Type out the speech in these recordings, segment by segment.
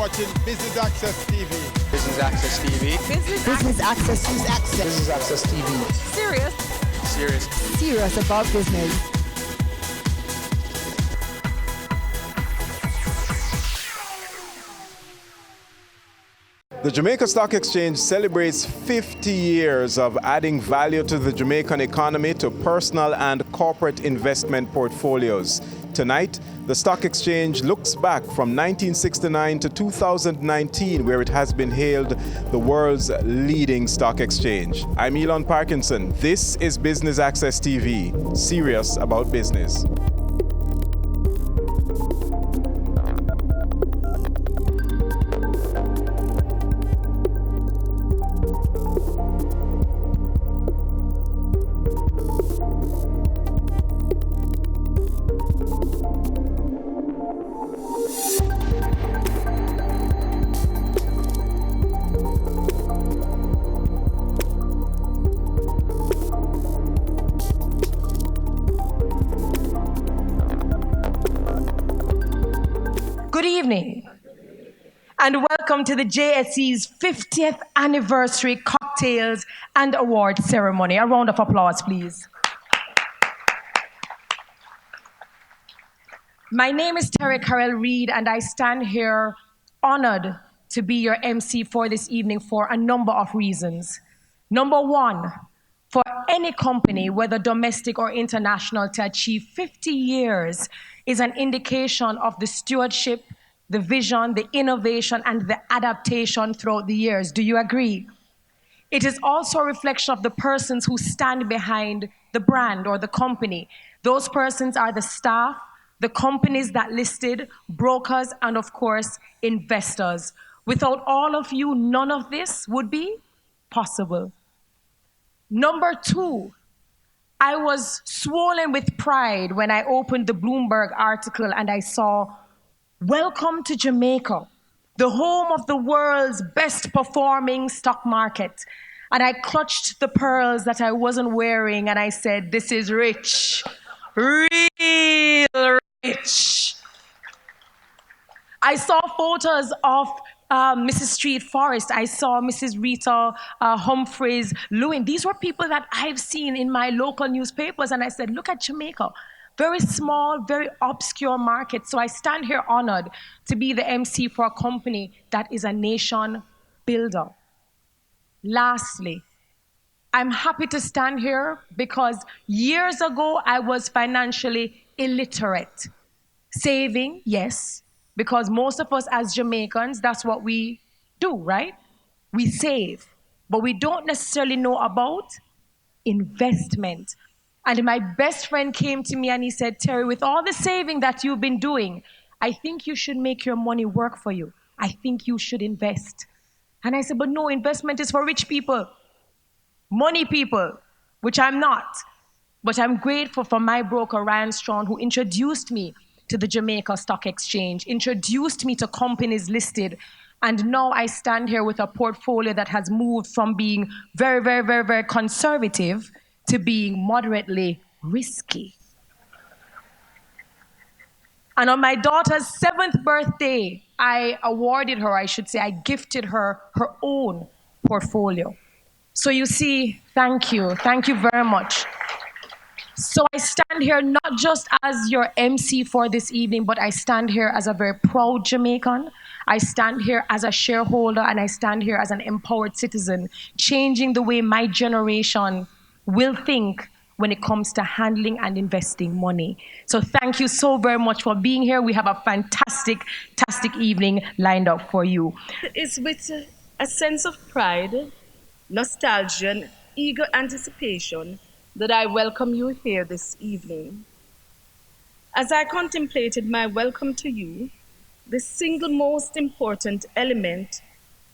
watching Business Access TV. Business Access TV. Business Access. Business Access TV. Serious about business. The Jamaica Stock Exchange celebrates 50 years of adding value to the Jamaican economy to personal and corporate investment portfolios. Tonight, the Stock Exchange looks back from 1969 to 2019, where it has been hailed the world's leading stock exchange. I'm Elon Parkinson. This is Business Access TV, serious about business. Good evening, and welcome to the JSE's 50th anniversary cocktails and award ceremony. A round of applause, please. My name is Terry Carell Reed, and I stand here honored to be your MC for this evening for a number of reasons. Number one, for any company, whether domestic or international, to achieve 50 years is an indication of the stewardship, the vision, the innovation, and the adaptation throughout the years. Do you agree? It is also a reflection of the persons who stand behind the brand or the company. Those persons are the staff, the companies that listed, brokers, and of course, investors. Without all of you, none of this would be possible. Number two, I was swollen with pride when I opened the Bloomberg article and I saw, "Welcome to Jamaica, the home of the world's best performing stock market." And I clutched the pearls that I wasn't wearing and I said, "This is rich, real rich." I saw photos of Mrs. Street Forrest. I saw Mrs. Rita Humphreys Lewin. These were people that I've seen in my local newspapers. And I said, look at Jamaica. Very small, very obscure market. So I stand here honored to be the MC for a company that is a nation builder. Lastly, I'm happy to stand here because years ago I was financially illiterate. Saving, yes, because most of us as Jamaicans, that's what we do, right? We save, but we don't necessarily know about investment. And my best friend came to me and he said, "Terry, with all the saving that you've been doing, I think you should make your money work for you. I think you should invest." And I said, "But no, investment is for rich people, money people," which I'm not. But I'm grateful for my broker, Ryan Strong, who introduced me to the Jamaica Stock Exchange, introduced me to companies listed, and now I stand here with a portfolio that has moved from being very, very, very, very conservative to being moderately risky. And on my daughter's 7th birthday, I gifted her her own portfolio. So you see, thank you very much. So I stand here not just as your MC for this evening, but I stand here as a very proud Jamaican. I stand here as a shareholder, and I stand here as an empowered citizen, changing the way my generation will think when it comes to handling and investing money. So thank you so very much for being here. We have a fantastic evening lined up for you. It's with a sense of pride, nostalgia, and eager anticipation that I welcome you here this evening. As I contemplated my welcome to you, the single most important element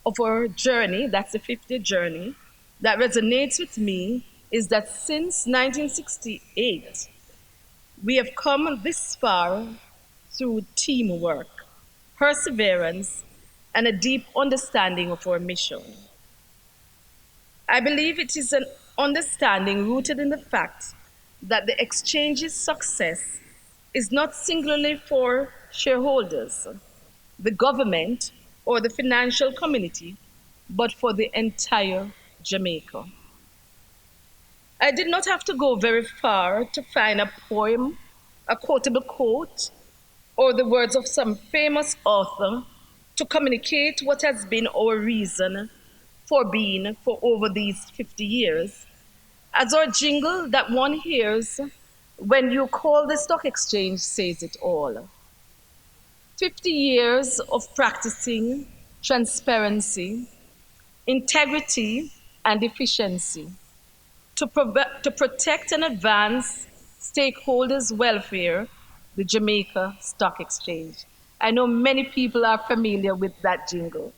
of our journey, that's the 50th journey, that resonates with me is that since 1968, we have come this far through teamwork, perseverance, and a deep understanding of our mission. I believe it is an understanding rooted in the fact that the exchange's success is not singularly for shareholders, the government, or the financial community, but for the entire Jamaica. I did not have to go very far to find a poem, a quotable quote, or the words of some famous author to communicate what has been our reason for being for over these 50 years. As our jingle that one hears when you call the stock exchange says it all. 50 years of practicing transparency, integrity, and efficiency to protect and advance stakeholders' welfare, the Jamaica Stock Exchange. I know many people are familiar with that jingle.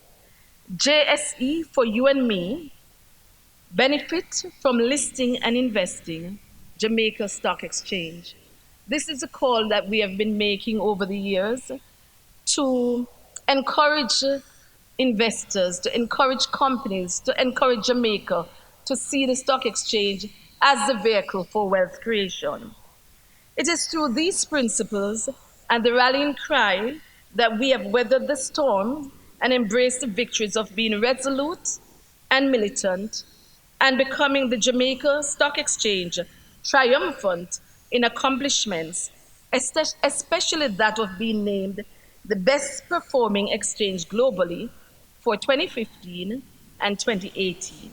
JSE for you and me, benefit from listing and investing, Jamaica Stock Exchange. This is a call that we have been making over the years to encourage investors, to encourage companies, to encourage Jamaica to see the stock exchange as the vehicle for wealth creation. It is through these principles and the rallying cry that we have weathered the storm and embraced the victories of being resolute and militant and becoming the Jamaica Stock Exchange triumphant in accomplishments, especially that of being named the best performing exchange globally for 2015 and 2018.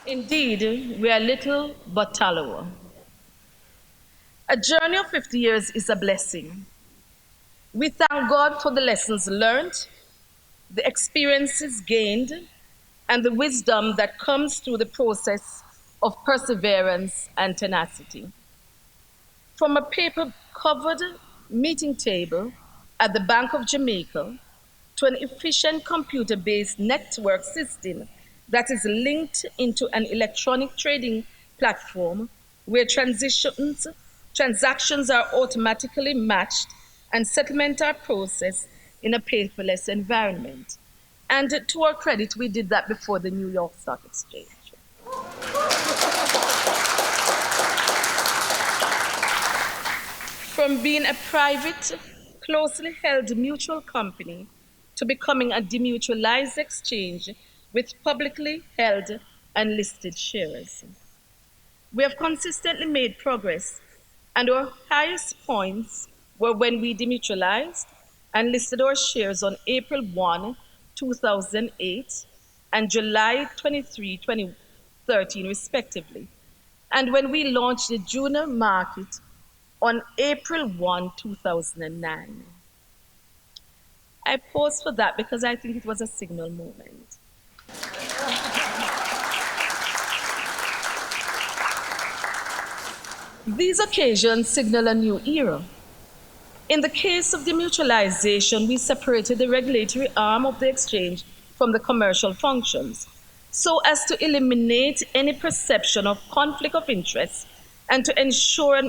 Indeed, we are little but tallow. A journey of 50 years is a blessing. We thank God for the lessons learned, the experiences gained, and the wisdom that comes through the process of perseverance and tenacity. From a paper-covered meeting table at the Bank of Jamaica to an efficient computer-based network system that is linked into an electronic trading platform where transactions are automatically matched and settlements are processed in a paperless environment. And to our credit, we did that before the New York Stock Exchange. From being a private, closely held mutual company to becoming a demutualized exchange with publicly held and listed shares. We have consistently made progress, and our highest points were when we demutualized and listed our shares on April 1, 2008, and July 23, 2013, respectively, and when we launched the junior market on April 1, 2009. I paused for that because I think it was a signal moment. These occasions signal a new era. In the case of demutualization, we separated the regulatory arm of the exchange from the commercial functions so as to eliminate any perception of conflict of interest and to ensure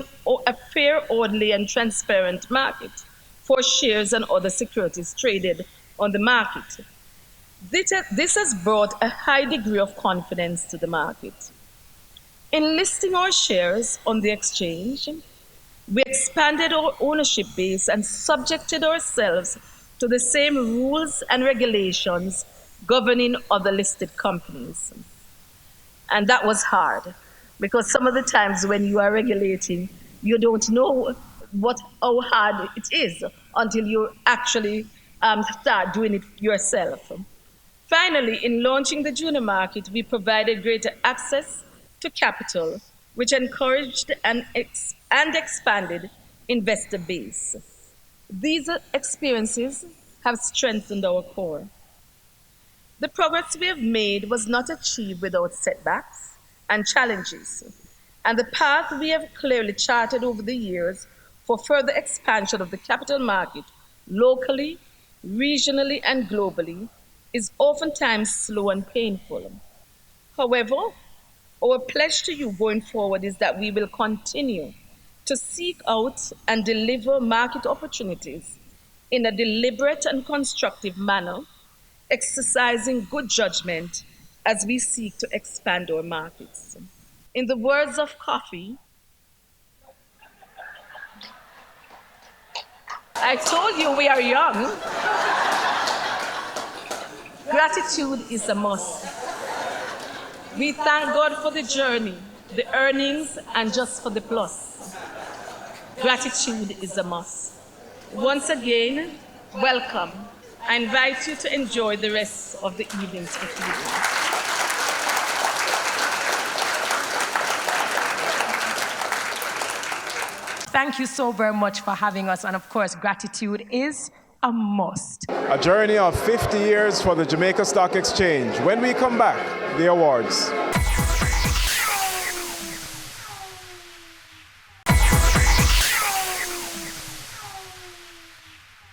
a fair, orderly, and transparent market for shares and other securities traded on the market. This has brought a high degree of confidence to the market. In listing our shares on the exchange, we expanded our ownership base and subjected ourselves to the same rules and regulations governing other listed companies. And that was hard because some of the times when you are regulating, you don't know how hard it is until you actually start doing it yourself. Finally, in launching the junior market, we provided greater access to capital, which encouraged and expanded investor base. These experiences have strengthened our core. The progress we have made was not achieved without setbacks and challenges, and the path we have clearly charted over the years for further expansion of the capital market locally, regionally, and globally is oftentimes slow and painful. However, our pledge to you going forward is that we will continue to seek out and deliver market opportunities in a deliberate and constructive manner, exercising good judgment as we seek to expand our markets. In the words of Coffee, I told you we are young. Gratitude is a must. We thank God for the journey, the earnings, and just for the plus. Gratitude is a must. Once again, welcome. I invite you to enjoy the rest of the evening's proceedings. Thank you so very much for having us. And of course, gratitude is a must. A journey of 50 years for the Jamaica Stock Exchange. When we come back, the awards.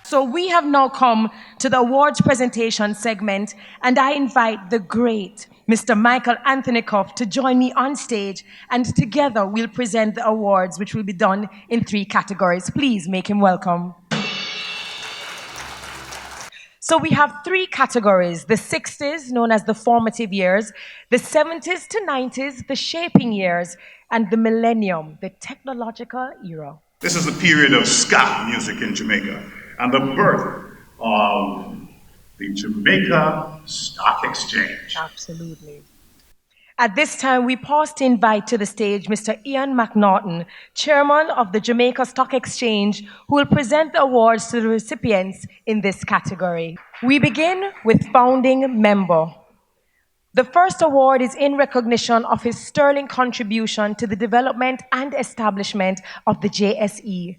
So we have now come to the awards presentation segment, and I invite the great Mr. Michael Anthony Cuff to join me on stage, and together we'll present the awards, which will be done in 3 categories. Please make him welcome. So we have 3 categories: the 60s, known as the formative years, the 70s to 90s, the shaping years, and the millennium, the technological era. This is a period of ska music in Jamaica and the birth of the Jamaica Stock Exchange. Absolutely. At this time, we pause to invite to the stage Mr. Ian McNaughton, chairman of the Jamaica Stock Exchange, who will present the awards to the recipients in this category. We begin with founding member. The first award is in recognition of his sterling contribution to the development and establishment of the JSE.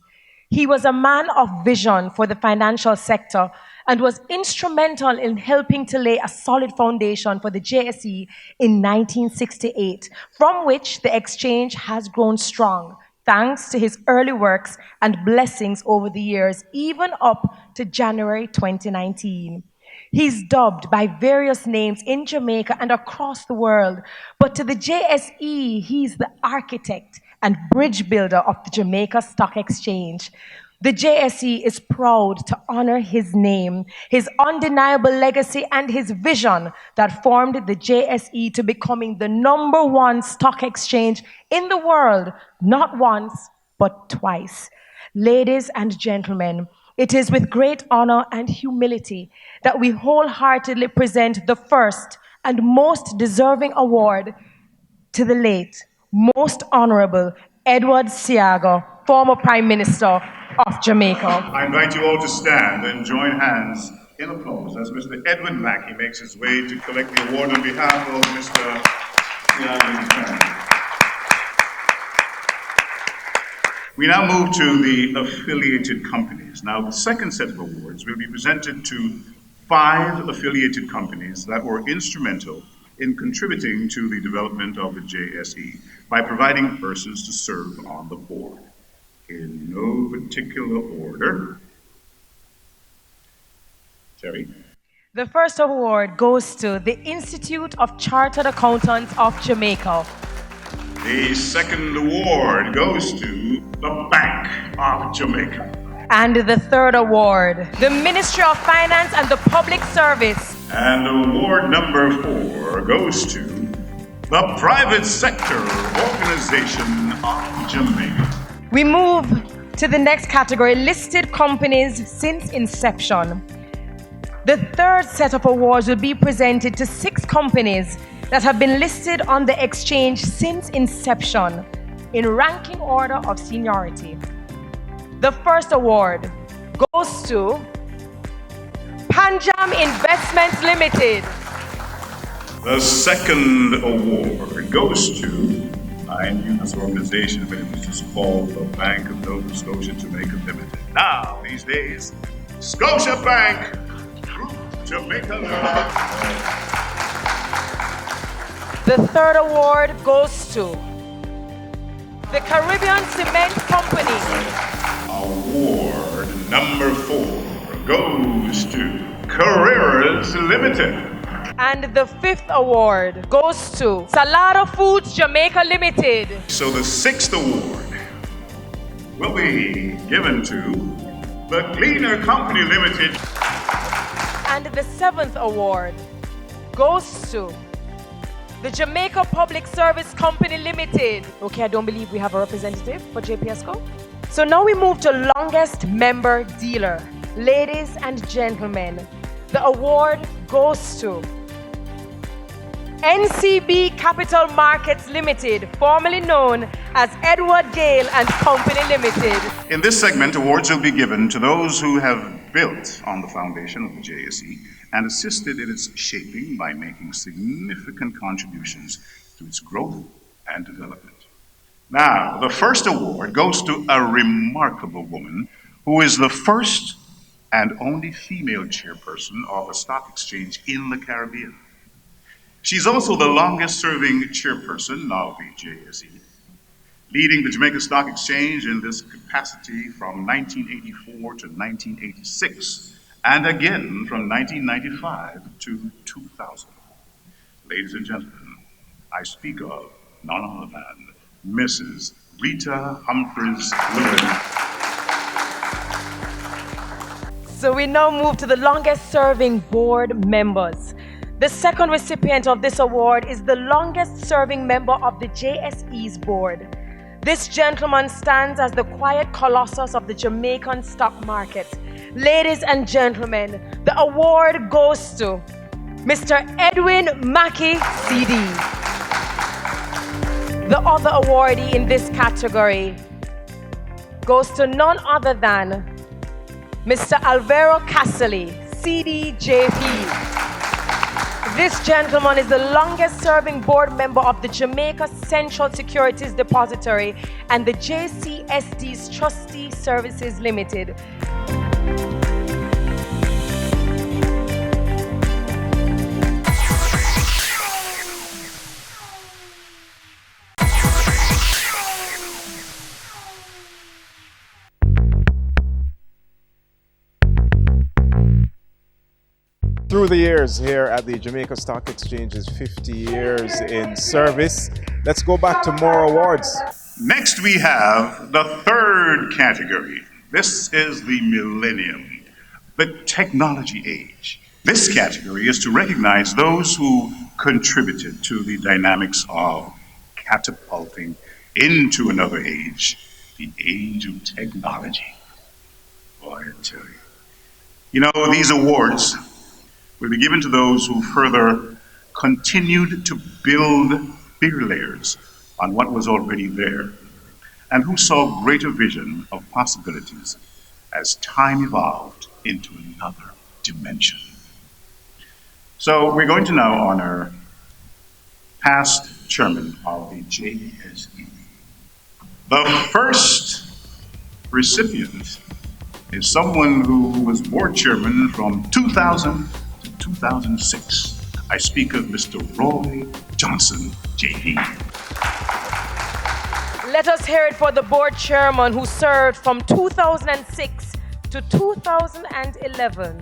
He was a man of vision for the financial sector and was instrumental in helping to lay a solid foundation for the JSE in 1968, from which the exchange has grown strong, thanks to his early works and blessings over the years, even up to January 2019. He's dubbed by various names in Jamaica and across the world, but to the JSE, he's the architect and bridge builder of the Jamaica Stock Exchange. The JSE is proud to honor his name, his undeniable legacy, and his vision that formed the JSE to becoming the #1 stock exchange in the world, not once, but twice. Ladies and gentlemen, it is with great honor and humility that we wholeheartedly present the first and most deserving award to the late, most honorable Edward Seaga, former Prime Minister of Jamaica. I invite you all to stand and join hands in applause as Mr. Edwin Mackey makes his way to collect the award on behalf of Mr. Seaga. We now move to the affiliated companies. Now, the second set of awards will be presented to 5 affiliated companies that were instrumental in contributing to the development of the JSE by providing persons to serve on the board. In no particular order. Terry? The first award goes to the Institute of Chartered Accountants of Jamaica. The second award goes to the Bank of Jamaica. And the third award, the Ministry of Finance and the Public Service. And award number 4 goes to the Private Sector Organization of Jamaica. We move to the next category, listed companies since inception. The third set of awards will be presented to 6 companies that have been listed on the exchange since inception in ranking order of seniority. The first award goes to Panjam Investments Limited. The second award goes to, I knew this organization when it was just called the Bank of Nova Scotia Jamaica Limited. Now, these days, Scotia Bank Group Jamaica Limited. The third award goes to the Caribbean Cement Company. Award number 4 goes to Carreras Limited. And the 5th award goes to Salado Foods Jamaica Limited. So the 6th award will be given to the Cleaner Company Limited. And the 7th award goes to the Jamaica Public Service Company Limited. Okay, I don't believe we have a representative for JPSCO. So now we move to longest member dealer. Ladies and gentlemen, the award goes to NCB Capital Markets Limited, formerly known as Edward Gale and Company Limited. In this segment, awards will be given to those who have built on the foundation of the JSE and assisted in its shaping by making significant contributions to its growth and development. Now, the first award goes to a remarkable woman who is the first and only female chairperson of a stock exchange in the Caribbean. She's also the longest-serving chairperson of the JSE, leading the Jamaica Stock Exchange in this capacity from 1984 to 1986, and again from 1995 to 2000. Ladies and gentlemen, I speak of none other than Mrs. Rita Humphreys Lewin. So we now move to the longest serving board members. The second recipient of this award is the longest serving member of the JSE's board. This gentleman stands as the quiet colossus of the Jamaican stock market. Ladies and gentlemen, the award goes to Mr. Edwin Mackey, CD. The other awardee in this category goes to none other than Mr. Alvaro Casali, CDJP. This gentleman is the longest serving board member of the Jamaica Central Securities Depository and the JCSD's Trustee Services Limited. Through the years here at the Jamaica Stock Exchange's 50 years in service, let's go back to more awards. Next, we have the third category. This is the millennium, the technology age. This category is to recognize those who contributed to the dynamics of catapulting into another age, the age of technology. Boy, I tell you. You know, these awards will be given to those who further continued to build bigger layers on what was already there, and who saw greater vision of possibilities as time evolved into another dimension. So we're going to now honor past chairman of the JSE. The first recipient is someone who was board chairman from 2000 to 2006. I speak of Mr. Roy Johnson, JP. Let us hear it for the board chairman who served from 2006 to 2011,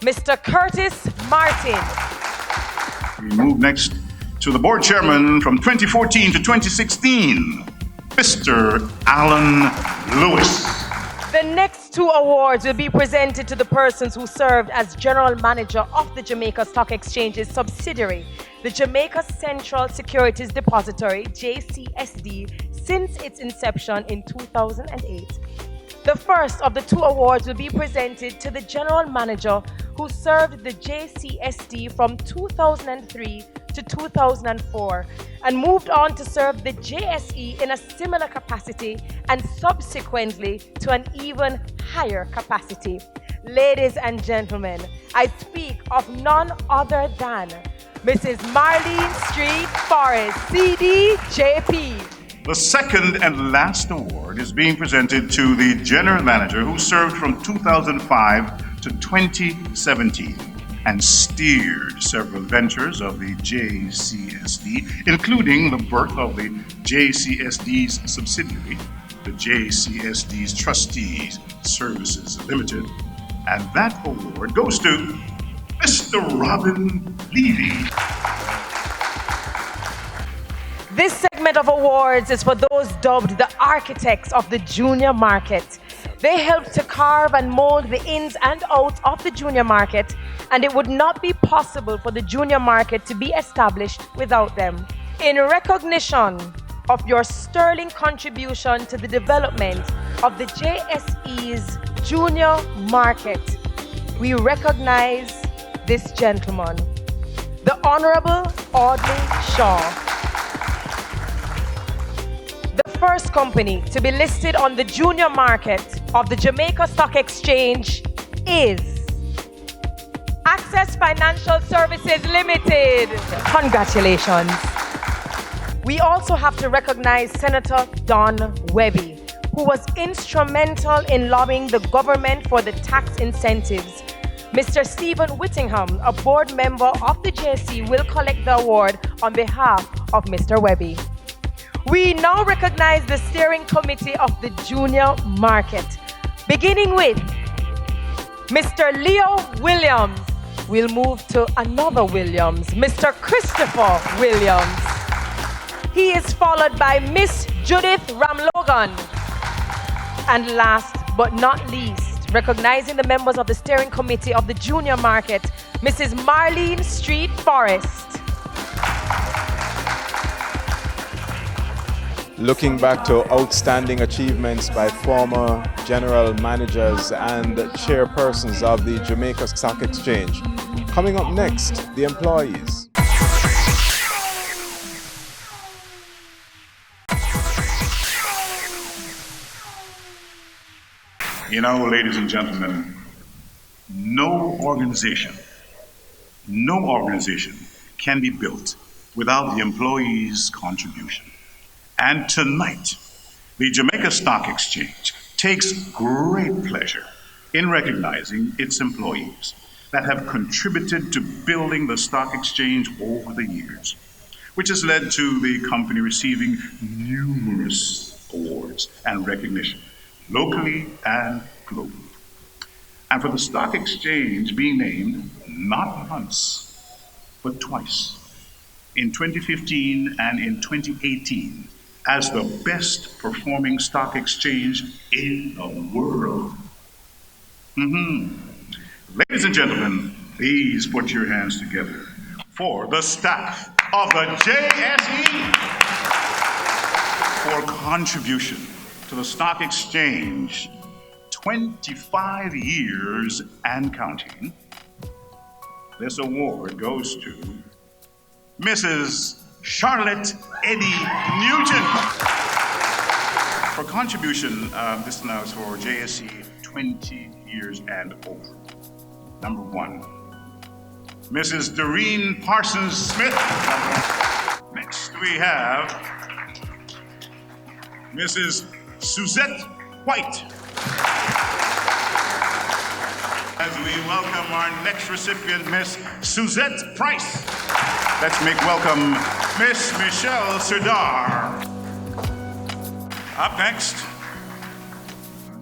Mr. Curtis Martin. We move next to the board chairman from 2014 to 2016, Mr. Alan Lewis. The next two awards will be presented to the persons who served as general manager of the Jamaica Stock Exchange's subsidiary, the Jamaica Central Securities Depository, JCSD, since its inception in 2008. The first of the two awards will be presented to the general manager who served the JCSD from 2003 to 2004 and moved on to serve the JSE in a similar capacity and subsequently to an even higher capacity. Ladies and gentlemen, I speak of none other than Mrs. Marlene Street Forrest, CDJP. The second and last award is being presented to the general manager who served from 2005 to 2017 and steered several ventures of the JCSD, including the birth of the JCSD's subsidiary, the JCSD's Trustees Services Limited. And that award goes to Mr. Robin Levy. This segment of awards is for those dubbed the architects of the junior market. They helped to carve and mold the ins and outs of the junior market, and it would not be possible for the junior market to be established without them. In recognition of your sterling contribution to the development of the JSE's junior market, we recognize this gentleman, the Honorable Audley Shaw. The first company to be listed on the junior market of the Jamaica Stock Exchange is Access Financial Services Limited. Congratulations. We also have to recognize Senator Don Webby, who was instrumental in lobbying the government for the tax incentives. Mr. Stephen Whittingham, a board member of the JSE, will collect the award on behalf of Mr. Webby. We now recognize the steering committee of the junior market, beginning with Mr. Leo Williams. We'll move to another Williams, Mr. Christopher Williams. He is followed by Miss Judith Ramlogan. And last but not least, recognizing the members of the steering committee of the junior market, Mrs. Marlene Street Forrest. Looking back to outstanding achievements by former general managers and chairpersons of the Jamaica Stock Exchange. Coming up next, the employees. You know, ladies and gentlemen, no organization can be built without the employees' contribution. And tonight, the Jamaica Stock Exchange takes great pleasure in recognizing its employees that have contributed to building the stock exchange over the years, which has led to the company receiving numerous awards and recognition, locally and globally. And for the stock exchange being named not once, but twice, in 2015 and in 2018, as the best performing stock exchange in the world. Ladies and gentlemen, please put your hands together for the staff of the JSE for contribution to the stock exchange 25 years and counting. This award goes to Mrs. Charlotte Eddie Nugent for contribution. This now is for JSE 20 years and over. Number one, Mrs. Doreen Parsons Smith. Next we have Mrs. Suzette White. As we welcome our next recipient, Miss Suzette Price. Let's make welcome Miss Michelle Serdar. Up next,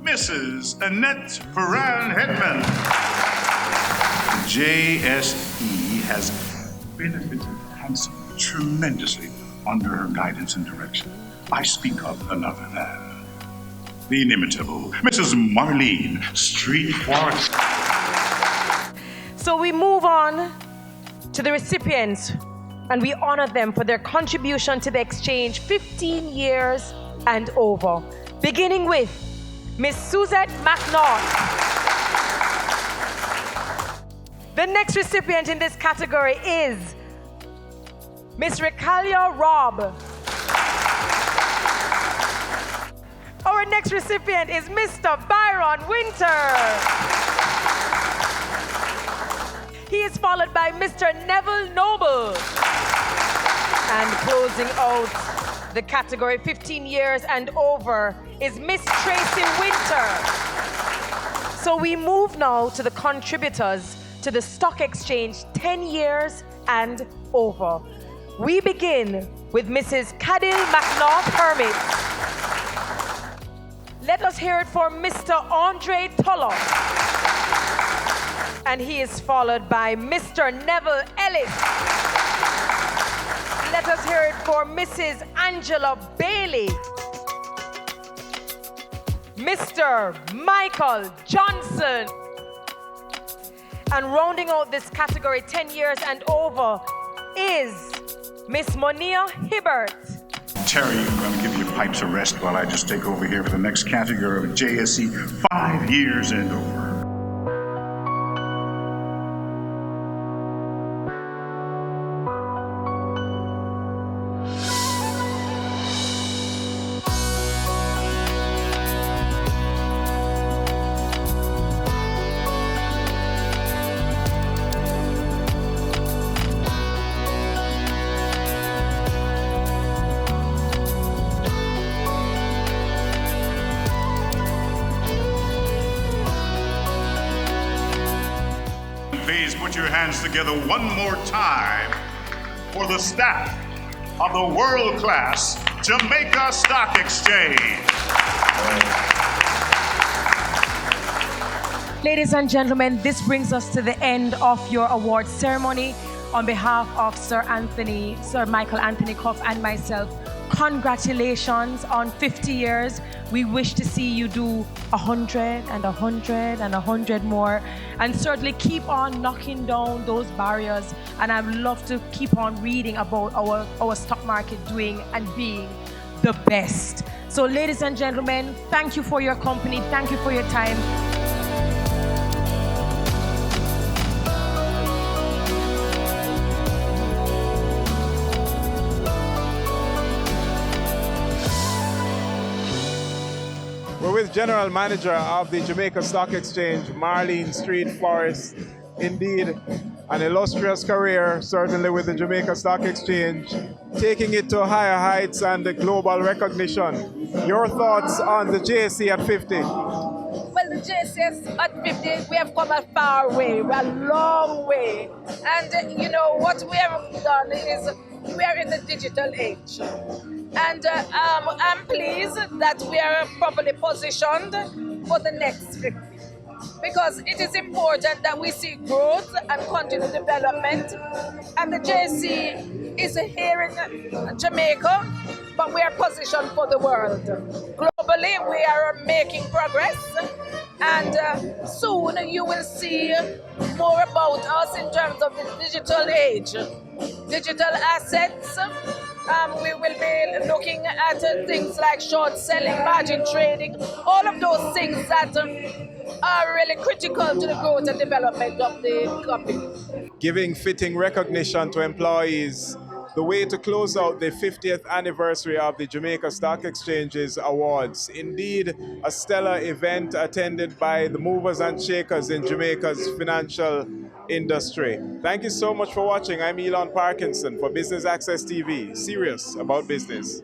Mrs. Annette Paran-Hedman. JSE has benefited handsomely, tremendously under her guidance and direction. I speak of none other than the inimitable Mrs. Marlene Street Forrest. So we move on to the recipients, and we honor them for their contribution to the exchange 15 years and over, beginning with Miss Suzette McNaught. The next recipient in this category is Miss Ricalia Robb. Our next recipient is Mr. Byron Winter. He is followed by Mr. Neville Noble. And closing out the category 15 years and over is Miss Tracy Winter. So we move now to the contributors to the stock exchange 10 years and over. We begin with Mrs. Cadil McNaught Hermit. Let us hear it for Mr. Andre Tulloch. And he is followed by Mr. Neville Ellis. Let us hear it for Mrs. Angela Bailey. Mr. Michael Johnson. And rounding out this category 10 years and over is Miss Monia Hibbert. Terry, I'm going to give you pipes a rest while I just take over here for the next category of JSE 5 years and over. Please put your hands together one more time for the staff of the world-class Jamaica Stock Exchange. Ladies and gentlemen, this brings us to the end of your awards ceremony. On behalf of Sir Michael Anthony Cuff and myself, congratulations on 50 years. We wish to see you do 100 and 100 and 100 more, and certainly keep on knocking down those barriers. And I'd love to keep on reading about our stock market doing and being the best. So ladies and gentlemen, thank you for your company. Thank you for your time. We're with General Manager of the Jamaica Stock Exchange, Marlene Street Forrest. Indeed, an illustrious career, certainly with the Jamaica Stock Exchange, taking it to higher heights and global recognition. Your thoughts on the JSE at 50? Well, the JSE at 50, we have come a far way, a long way. And you know, what we have done is we are in the digital age. And I'm pleased that we are properly positioned for the next 50. Because it is important that we see growth and continued development. And the JSE is here in Jamaica, but we are positioned for the world. Globally, we are making progress. And soon you will see more about us in terms of the digital age. Digital assets, we will be looking at things like short selling, margin trading, all of those things that are really critical to the growth and development of the company. Giving fitting recognition to employees, the way to close out the 50th anniversary of the Jamaica Stock Exchange's awards. Indeed, a stellar event attended by the movers and shakers in Jamaica's financial industry. Thank you so much for watching. I'm Elon Parkinson for Business Access TV, serious about business.